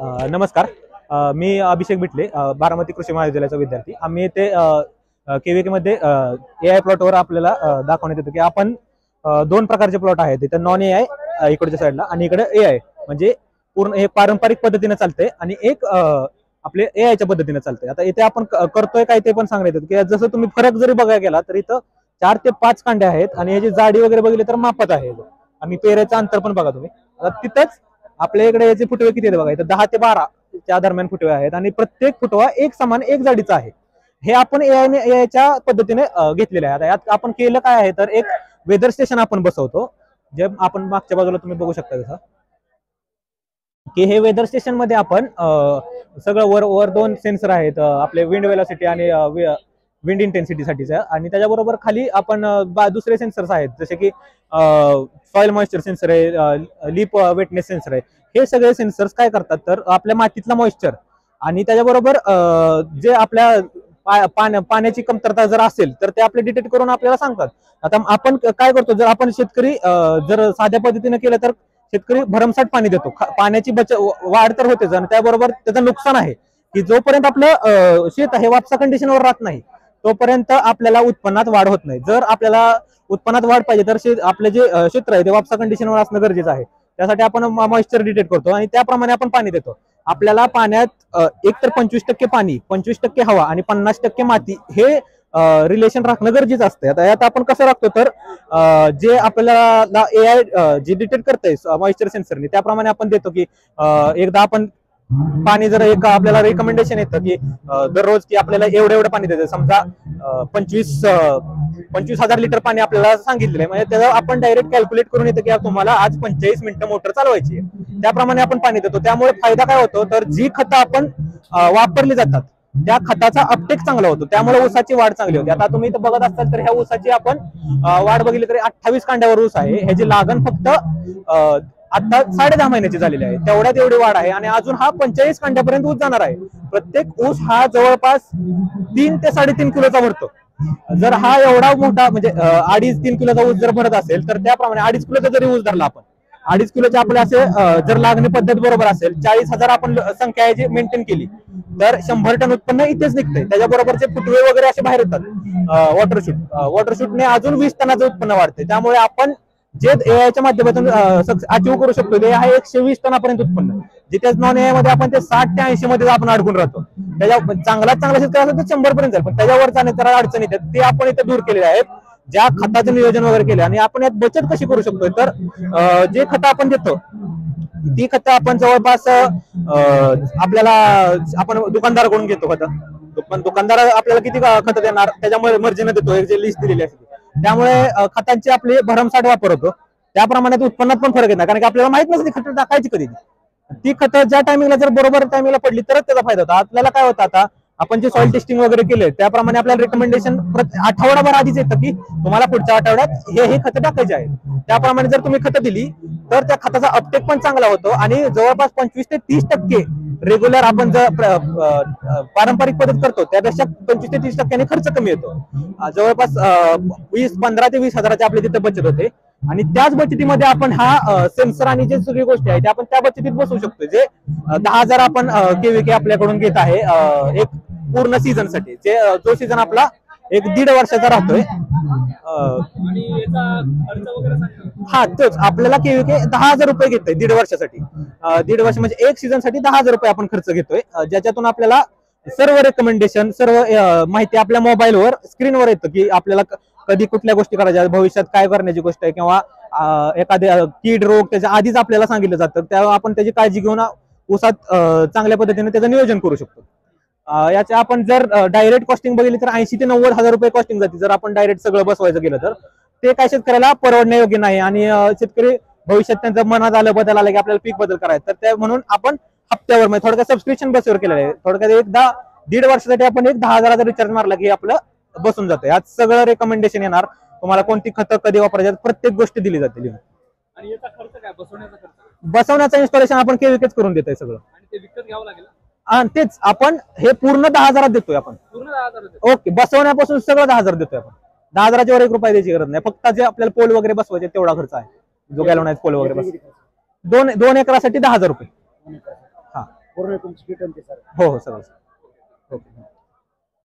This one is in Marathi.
नमस्कार. मी अभिषेक बिटले, बारामती कृषी महाविद्यालयाचा विद्यार्थी. आम्ही येथे केव्हीके मध्ये AI प्लॉटवर आपल्याला दाखवण्यात येतं की आपण दोन प्रकारचे प्लॉट आहेत. इथं नॉन AI इकडच्या साईडला आणि इकडे AI, म्हणजे पूर्ण हे पारंपरिक पद्धतीने चालतंय आणि एक आपले AIच्या पद्धतीने चालतंय. आता इथे आपण करतोय काय ते पण सांगण्यात येतं की जसं तुम्ही फरक जरी बघायला गेला तर इथं 4 ते 5 कांड्या आहेत आणि याची जाडी वगैरे बघितली तर मापात आहे. आणि पेऱ्याचं अंतर पण बघा तुम्ही. आता तिथंच आपल्या इकडे याचे फुटवे किती आहेत बघा, इथं 10 ते 12 च्या दरम्यान फुटवे आहेत आणि प्रत्येक फुटवा एक समान एक जाडीचा आहे. हे आपण AIच्या पद्धतीने घेतलेलं आहे. आता यात आपण केलं काय आहे तर एक वेदर स्टेशन आपण बसवतो, जे आपण मागच्या बाजूला तुम्ही बघू शकता जसं की हे वेदर स्टेशन मध्ये आपण सगळं वर दोन सेन्सर आहेत, आपले विंड वेलॉसिटी आणि विंड इंटेन्सिटीसाठीचा, आणि त्याच्याबरोबर खाली आपण दुसरे सेन्सर्स आहेत जसे की सॉइल मॉइश्चर सेन्सर आहे, लीप वेटनेस सेन्सर आहे. हे सगळे सेन्सर्स काय करतात तर आपल्या मातीतला मॉइश्चर आणि त्याच्याबरोबर जे आपल्या पाण्याची कमतरता जर असेल तर ते आपले डिटेक्ट करून आपल्याला सांगतात. आता आपण काय करतो, जर आपण शेतकरी जर साध्या पद्धतीने केलं तर शेतकरी भरमसाठ पाणी देतो, पाण्याची वाढ तर होतेच आणि त्याबरोबर त्याचं नुकसान आहे की जोपर्यंत आपलं शेत आहे वापसा कंडिशनवर राहत नाही तोपर्यंत आपल्याला उत्पन्नात वाढ होत नाही. जर आपल्याला उत्पन्नात वाढ पाहिजे तर आपले जे क्षेत्र आहे ते वापसा कंडिशनवर असणं गरजेचं आहे. त्यासाठी आपण मॉइश्चर डिटेक्ट करतो आणि त्याप्रमाणे आपण पाणी देतो. आपल्याला पाण्यात एकतर 25% पाणी, 25% हवा आणि 50% माती हे रिलेशन राखणं गरजेचं असतं. आता यात आपण कसं राखतो तर जे आपल्याला AI जे डिटेक्ट करतंय मॉइश्चर सेन्सरने त्याप्रमाणे आपण देतो की एकदा आपण पाणी जर एक आपल्याला रिकमेंडेशन येतं की दररोज की आपल्याला एवढं पाणी द्यायचं, समजा 25,000 लिटर पाणी आपल्याला सांगितलेलं आहे, म्हणजे त्याला आपण डायरेक्ट कॅल्क्युलेट करून येतं की तुम्हाला आज 45 मिनिटं मोटर चालवायची आहे, त्याप्रमाणे आपण पाणी देतो. त्यामुळे फायदा काय होतो तर जी खतं आपण वापरली जातात त्या खताचा अपटेक चांगला होतो, त्यामुळे ऊसाची वाढ चांगली होते. आता तुम्ही इथं बघत असाल तर ह्या ऊसाची आपण वाढ बघितली तरी 28 कांड्यावर ऊस आहे. ह्याची लागण फक्त आता 10.5 महिन्याची झालेली आहे, तेवढ्यात एवढी वाढ आहे आणि अजून हा 45 कांड्यापर्यंत ऊस जाणार आहे. प्रत्येक ऊस हा जवळपास 3 ते 3.5 किलोचा भरतो. जर हा एवढा मोठा म्हणजे 2.5-3 किलोचा ऊस जर भरत असेल तर त्याप्रमाणे 2.5 किलोचा जरी ऊस धरला आपण, 2.5 किलोचे आपले असे जर लागणी पद्धत बरोबर असेल, 40,000 आपण संख्या याची मेंटेन केली तर 100 टन उत्पन्न इथेच निघतंय. त्याच्याबरोबरचे फुटवे वगैरे असे बाहेर येतात. वॉटरशूटने अजून 20 टनाचं उत्पन्न वाढते. त्यामुळे आपण जे AIच्या माध्यमातून अचीव्ह करू शकतो ते आहे 120 टनापर्यंत उत्पन्न, जिथे नॉन AI मध्ये आपण ते 60 ते 80 मध्ये आपण अडकून राहतो. त्याच्या चांगला शेतकरी असेल तर 100 पर्यंत जाईल, पण त्याच्यावर जाण्याच्या अडचणी ते आपण इथे दूर केलेले आहेत. ज्या खताचं नियोजन वगैरे केलं आणि आपण यात बचत कशी करू शकतोय तर जे खतं आपण देतो ती खतं आपण जवळपास आपल्याला आपण दुकानदाराकडून घेतो खतं, पण दुकानदार आपल्याला किती खतं देणार त्याच्यामुळे मर्जीने देतो, एक जे लिस्ट दिलेली असते. त्यामुळे खतांची आपली भरमसाठ वापर होतो. त्याप्रमाणे उत्पन्नात पण फरक येणार, कारण की आपल्याला माहित नसते खतं टाकायची कधी. ती खतं ज्या टायमिंगला जर बरोबर टायमिंगला पडली तरच त्याचा फायदा होता. आपल्याला काय होतं, आता आपण जे सॉइल टेस्टिंग वगैरे केले त्याप्रमाणे आपल्याला रिकमेंडेशन आठवडाभर आधीच येतं की तुम्हाला पुढच्या आठवड्यात हे खतं टाकायचे आहेत. त्याप्रमाणे जर तुम्ही खतं दिली तर त्या खताचा अपटेक पण चांगला होतो आणि जवळपास 25 ते 30% रेग्युलर आपण जर पारंपरिक पद्धत करतो त्यापेक्षा 25 ते 30% खर्च कमी येतो. जवळपास 15 ते 20 हजाराची आपली तिथे बचत होते आणि त्याच बचतीमध्ये आपण हा सेन्सर आणि जे सगळी गोष्टी आहेत आपण त्या बचतीत बसवू शकतो. जे 10,000 आपण केव्हीके आपल्याकडून घेत आहे एक पूर्ण सीझन साठी, जो सीझन आपला 1-1.5 वर्षाचा राहतोय. हा तोच आपल्याला केव्हीके 10,000 रुपये घेतोय 1.5 वर्षासाठी. 1.5 वर्ष म्हणजे एक सीझन साठी 10,000 रुपये आपण खर्च घेतोय, ज्याच्यातून आपल्याला सर्व रेकमेंडेशन, सर्व माहिती आपल्या मोबाईलवर स्क्रीनवर येतं की आपल्याला कधी कुठल्या गोष्टी करायच्या, भविष्यात काय करण्याची गोष्ट आहे, किंवा एखाद्या कीड रोग त्याच्या आधीच आपल्याला सांगितलं जातं. तेव्हा आपण त्याची काळजी घेऊन ऊसात चांगल्या पद्धतीने त्याचं नियोजन करू शकतो. याच्या आपण जर डायरेक्ट कॉस्टिंग बघितली तर 80 ते 90 हजार रुपये कॉस्टिंग जाते जर आपण डायरेक्ट सगळं बसवायचं गेलं तर. ते काय शेतकऱ्याला परवडण्यायोग्य नाही आणि शेतकरी भविष्यात त्यांचं मनात आलं, बदल आलं की आपल्याला पीक बदल करायचं तर त्या म्हणून आपण हप्त्यावर म्हणजे थोडक्यात सबस्क्रिप्शन बेसवर केलेलं आहे. थोडक्यात 1.5 वर्षासाठी आपण 10,000चा रिचार्ज मारला की आपलं बसून जातं. यात सगळं रेकमेंडेशन येणार, तुम्हाला कोणती खतं कधी वापरायची प्रत्येक गोष्ट दिली जाते. आणि याचा खर्च काय, बसवण्याचा खर्च? बसवण्याचं इन्स्टॉलेशन आपण केव्हीकेच करून देतोय सगळं, आणि ते विकत घ्यावं लागेल आणि तेच आपण हे पूर्ण 10,000 देतोय आपण. पूर्ण 10,000? ओके, बसवण्यापासून सगळं 10,000 देतोय आपण. 10,000च्या वर 1 रुपया द्यायची गरज नाही, फक्त जे आपल्याला पोल वगैरे बसवायचे तेवढा खर्च आहे, जो गॅलोनाइज पोल वगैरे बस. 2 एकरासाठी 10,000 रुपये. हा, पूर्ण तुमची किट आणि ते सर हो हो सगळं ओके